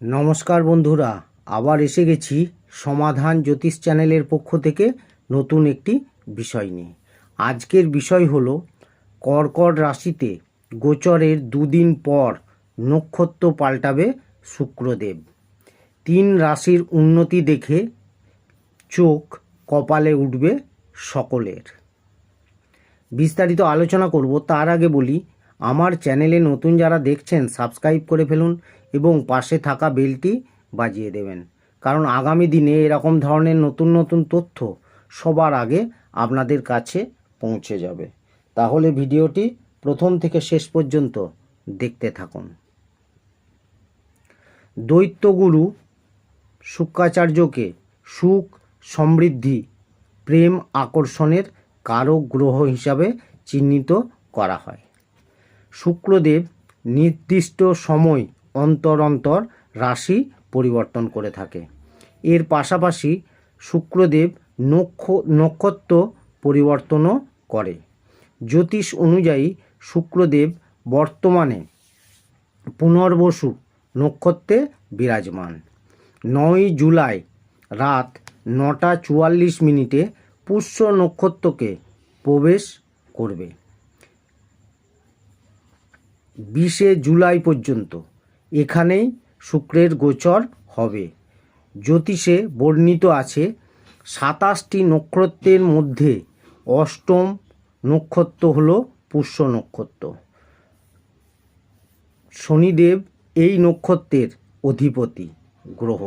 নমস্কার বন্ধুরা, আবার এসে গেছি সমাধান জ্যোতিষ চ্যানেলের পক্ষ থেকে নতুন একটি বিষয় নিয়ে। আজকের বিষয় হলো কর্কট রাশিতে গোচরের দুদিন পর নক্ষত্র পাল্টাবে শুক্রদেব। 3 রাশির উন্নতি দেখে চোখ কপালে উঠবে সকলের। বিস্তারিত আলোচনা করব। তার আগে বলি, আমার চ্যানেলে নতুন যারা দেখছেন সাবস্ক্রাইব করে ফেলুন এবং পাশে থাকা বেলটি বাজিয়ে দেবেন, কারণ আগামী দিনে এরকম ধরনের নতুন নতুন তথ্য সবার আগে আপনাদের কাছে পৌঁছে যাবে। তাহলে ভিডিওটি প্রথম থেকে শেষ পর্যন্ত দেখতে থাকুন। দৈত্যগুরু শুক্রাচার্যকে সুখ, সমৃদ্ধি, প্রেম, আকর্ষণের কারক গ্রহ হিসাবে চিহ্নিত করা হয়। শুক্রদেব নির্দিষ্ট সময় অন্তর অন্তর রাশি পরিবর্তন করে থাকে। এর পাশাপাশি শুক্রদেব নক্ষত্র পরিবর্তনও করে। জ্যোতিষ অনুযায়ী শুক্রদেব বর্তমানে পুনর্বসু নক্ষত্রে বিরাজমান। 9 জুলাই রাত 9:44 পুষ্য নক্ষত্রকে প্রবেশ করবে। 20 জুলাই পর্যন্ত এখানেই শুক্রের গোচর হবে। জ্যোতিষে বর্ণিত আছে 27টি নক্ষত্রের মধ্যে 8ম নক্ষত্র হল পুষ্য নক্ষত্র। শনিদেব এই নক্ষত্রের অধিপতি গ্রহ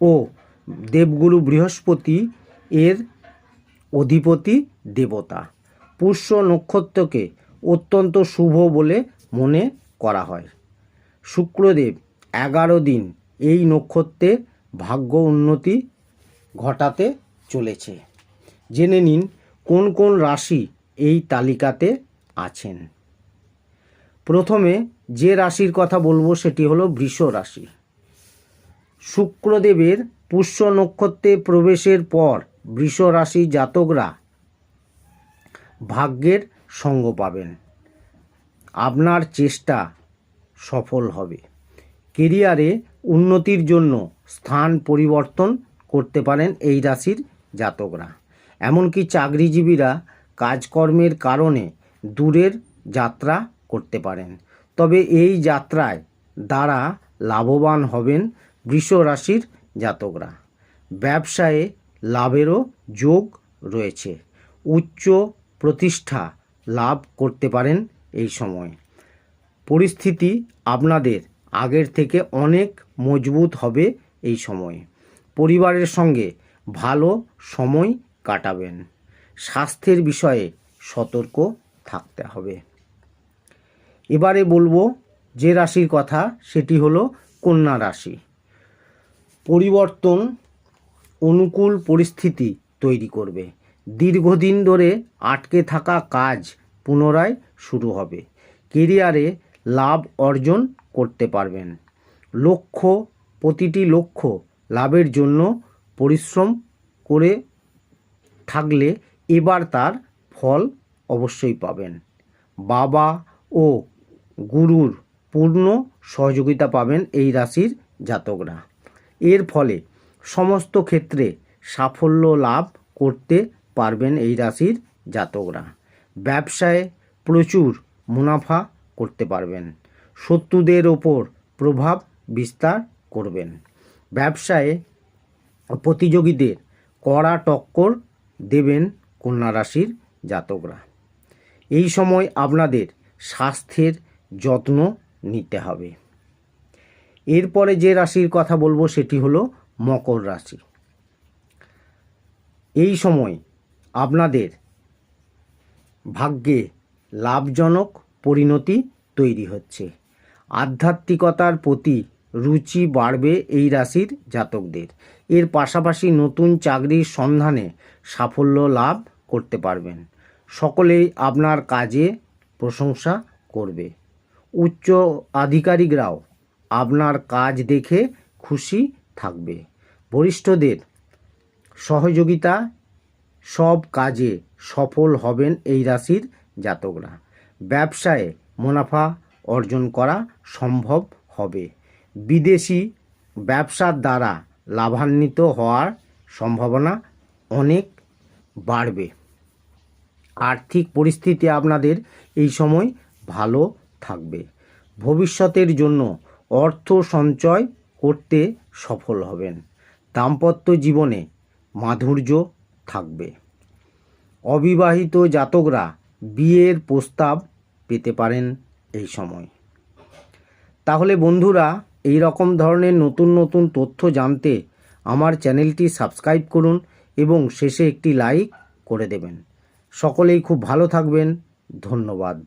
ও দেবগুরু বৃহস্পতি এর অধিপতি দেবতা। পুষ্য নক্ষত্রকে অত্যন্ত শুভ বলে মনে করা হয়। শুক্রদেব 11 দিন এই নক্ষত্রের ভাগ্য উন্নতি ঘটাতে চলেছে। জেনে নিন কোন কোন রাশি এই তালিকাতে আছেন। প্রথমে যে রাশির কথা বলবো সেটি হলো বৃষ রাশি। শুক্রদেবের পুষ্য নক্ষত্রে প্রবেশের পর বৃষ রাশি জাতকরা ভাগ্যের সঙ্গ পাবেন। আপনার চেষ্টা সফল হবে। কেরিয়ারে উন্নতির জন্য স্থান পরিবর্তন করতে পারেন এই রাশির জাতকরা। এমনকি চাকরিজীবীরা কাজকর্মের কারণে দূরের যাত্রা করতে পারেন, তবে এই যাত্রায় দ্বারা লাভবান হবেন বৃষ রাশির জাতকরা। ব্যবসায়ে লাভেরও যোগ রয়েছে। উচ্চ প্রতিষ্ঠা লাভ করতে পারেন এই সময়। পরিস্থিতি আপনাদের আগের থেকে অনেক মজবুত হবে এই সময়ে। পরিবারের সঙ্গে ভালো সময় কাটাবেন। স্বাস্থ্যের বিষয়ে সতর্ক থাকতে হবে। এবারে বলবো যে রাশির কথা, সেটি হলো কন্যা রাশি। পরিবর্তন অনুকূল পরিস্থিতি তৈরি করবে। দীর্ঘদিন ধরে আটকে থাকা কাজ পুনরায় শুরু হবে। কেরিয়ারে লাভ অর্জন করতে পারবেন। প্রতিটি লক্ষ্য লাভের জন্য পরিশ্রম করে থাকলে এবার তার ফল অবশ্যই পাবেন। বাবা ও গুরুর পূর্ণ সহযোগিতা পাবেন এই রাশির জাতকরা। এর ফলে সমস্ত ক্ষেত্রে সাফল্য লাভ করতে পারবেন এই রাশির জাতকরা। ব্যবসায় প্রচুর মুনাফা করতে পারবেন। শত্রুদের ওপর প্রভাব বিস্তার করবেন। ব্যবসায়ে প্রতিযোগীদের কড়া টক্কর দেবেন কন্যা রাশির জাতকরা। এই সময় আপনাদের স্বাস্থ্যের যত্ন নিতে হবে। এরপরে যে রাশির কথা বলবো সেটি হলো মকর রাশি। এই সময় আপনাদের ভাগ্যে লাভজনক পরিণতি তৈরি হচ্ছে। আধ্যাত্মিকতার প্রতি রুচি বাড়বে এই রাশির জাতকদের। এর পাশাপাশি নতুন চাকরির সন্ধানে সাফল্য লাভ করতে পারবেন। সকলেই আপনার কাজে প্রশংসা করবে। উচ্চ আধিকারিকরাও আপনার কাজ দেখে খুশি থাকবে। বরিষ্ঠদের সহযোগিতা সব কাজে সফল হবেন এই রাশির জাতকরা। ব্যবসায়ে মুনাফা অর্জন করা সম্ভব হবে। বিদেশি ব্যবসার দ্বারা লাভান্বিত হওয়ার সম্ভাবনা অনেক বাড়বে। আর্থিক পরিস্থিতি আপনাদের এই সময় ভালো থাকবে। ভবিষ্যতের জন্য অর্থ সঞ্চয় করতে সফল হবেন। দাম্পত্য জীবনে মাধুর্য থাকবে। অবিবাহিত জাতকরা বিয়ের প্রস্তাব পেতে পারেন এই সময়। তাহলে বন্ধুরা, এই রকম ধরনের নতুন নতুন তথ্য জানতে আমার চ্যানেলটি সাবস্ক্রাইব করুন এবং শেষে একটি লাইক করে দেবেন। সকলেই খুব ভালো থাকবেন। ধন্যবাদ।